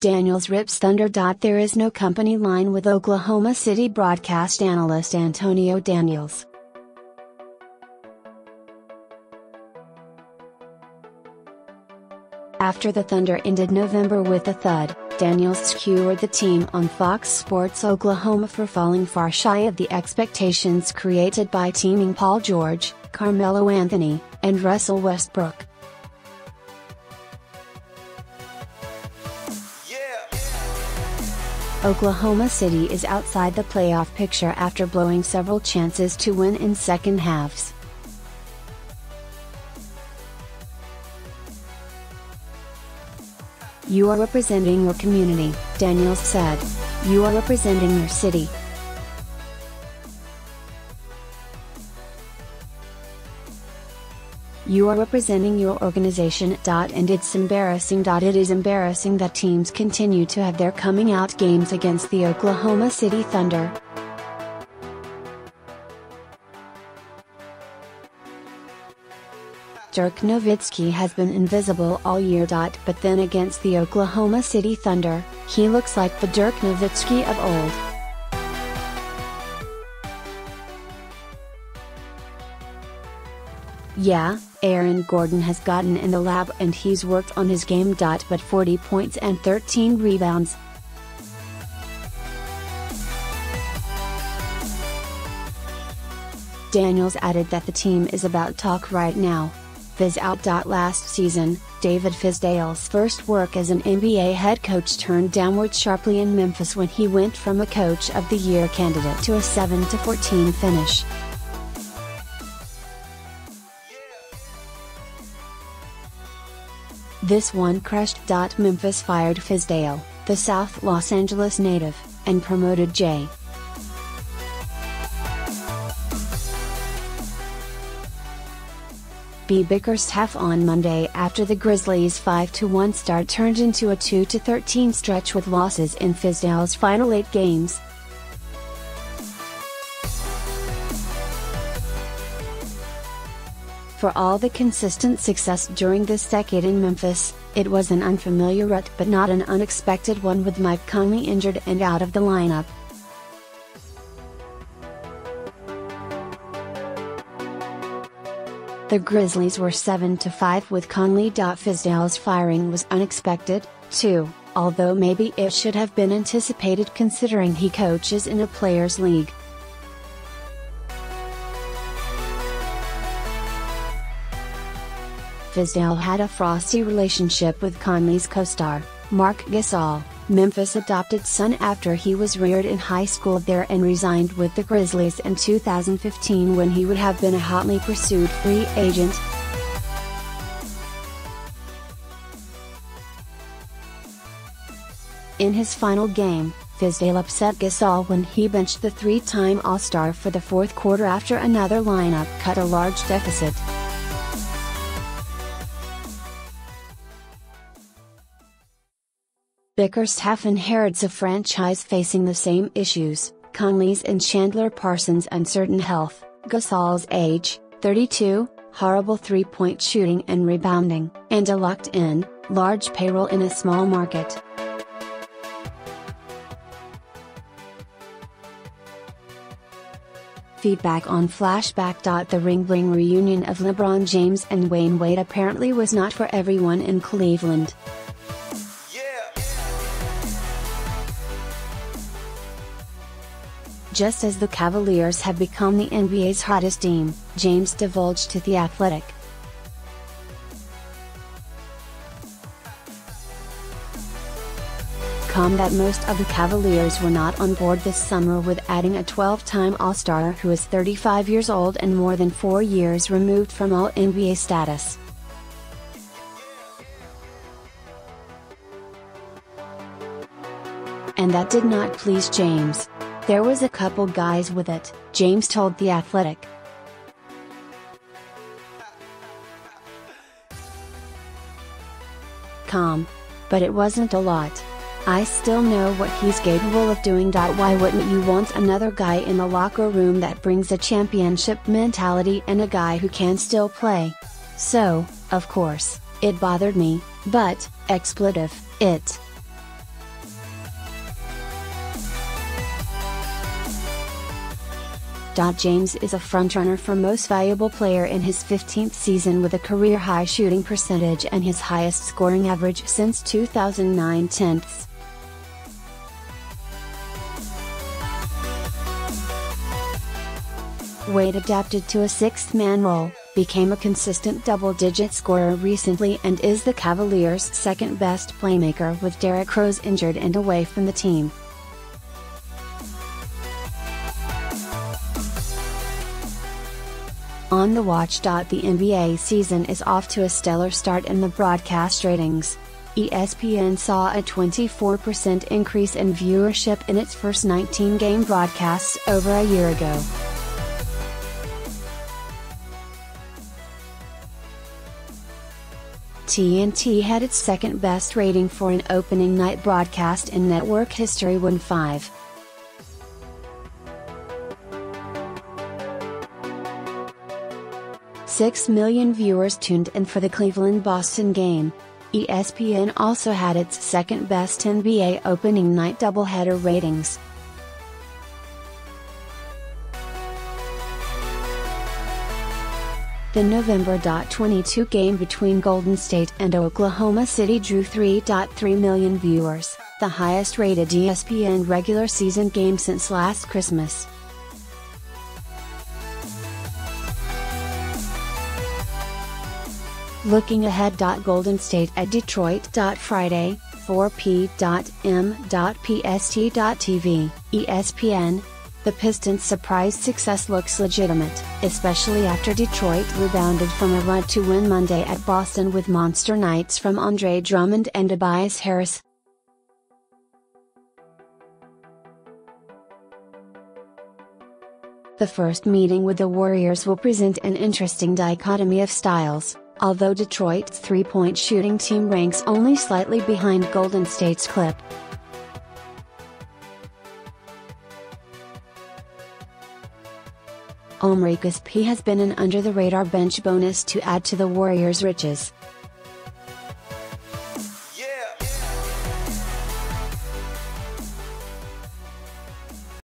Daniels rips Thunder.There is no company line with Oklahoma City broadcast analyst Antonio Daniels. After the Thunder ended November with a thud, Daniels skewered the team on Fox Sports Oklahoma for falling far shy of the expectations created by teaming Paul George, Carmelo Anthony, and Russell Westbrook. Oklahoma City is outside the playoff picture after blowing several chances to win in second halves. "You are representing your community," Daniels said. "You are representing your city. You are representing your organization. And it's embarrassing. It is embarrassing that teams continue to have their coming out games against the Oklahoma City Thunder. Dirk Nowitzki has been invisible all year. But then against the Oklahoma City Thunder, he looks like the Dirk Nowitzki of old. Yeah, Aaron Gordon has gotten in the lab and he's worked on his game. But 40 points and 13 rebounds. Daniels added that the team is about talk right now. Fizz out. Last season, David Fizdale's first work as an NBA head coach turned downward sharply in Memphis when he went from a Coach of the Year candidate to a 7-14 finish. This one crushed. Memphis fired Fizdale, the South Los Angeles native, and promoted J. B. Bickerstaff on Monday after the Grizzlies' 5-1 start turned into a 2-13 stretch with losses in Fizdale's final 8 games. For all the consistent success during this decade in Memphis, it was an unfamiliar rut but not an unexpected one with Mike Conley injured and out of the lineup. The Grizzlies were 7-5 with Conley. Fizdale's firing was unexpected, too, although maybe it should have been anticipated considering he coaches in a players' league. Fizdale had a frosty relationship with Conley's co-star, Marc Gasol, Memphis' adopted son after he was reared in high school there and resigned with the Grizzlies in 2015 when he would have been a hotly pursued free agent. In his final game, Fizdale upset Gasol when he benched the 3-time All-Star for the fourth quarter after another lineup cut a large deficit. Bickerstaff inherits a franchise facing the same issues: Conley's and Chandler Parsons' uncertain health, Gasol's age, 32, horrible three-point shooting and rebounding, and a locked-in, large payroll in a small market. Feedback on Flashback. The ring-bling reunion of LeBron James and Wayne Wade apparently was not for everyone in Cleveland. Just as the Cavaliers have become the NBA's hottest team, James divulged to The Athletic. That most of the Cavaliers were not on board this summer with adding a 12-time All-Star who is 35 years old and more than 4 years removed from All-NBA status. And that did not please James. "There was a couple guys with it," James told The Athletic. "But it wasn't a lot. I still know what he's capable of doing. Why wouldn't you want another guy in the locker room that brings a championship mentality and a guy who can still play? So, of course, it bothered me, but, expletive, it James is a frontrunner for most valuable player in his 15th season with a career-high shooting percentage and his highest scoring average since 2009-10. Wade adapted to a sixth-man role, became a consistent double-digit scorer recently and is the Cavaliers' second-best playmaker with Derrick Rose injured and away from the team. On the watch. The NBA season is off to a stellar start in the broadcast ratings. ESPN saw a 24% increase in viewership in its first 19-game broadcasts over a year ago. TNT had its second-best rating for an opening night broadcast in network history when 5.6 million viewers tuned in for the Cleveland-Boston game. ESPN also had its second-best NBA opening night doubleheader ratings. The November 22 game between Golden State and Oklahoma City drew 3.3 million viewers, the highest-rated ESPN regular season game since last Christmas. Looking ahead. Golden State at Detroit. Friday, 4 p.m. PST.TV, ESPN. The Pistons' surprise success looks legitimate, especially after Detroit rebounded from a run to win Monday at Boston with monster nights from Andre Drummond and Tobias Harris. The first meeting with the Warriors will present an interesting dichotomy of styles, although Detroit's three-point shooting team ranks only slightly behind Golden State's clip. Omri Caspi has been an under-the-radar bench bonus to add to the Warriors' riches.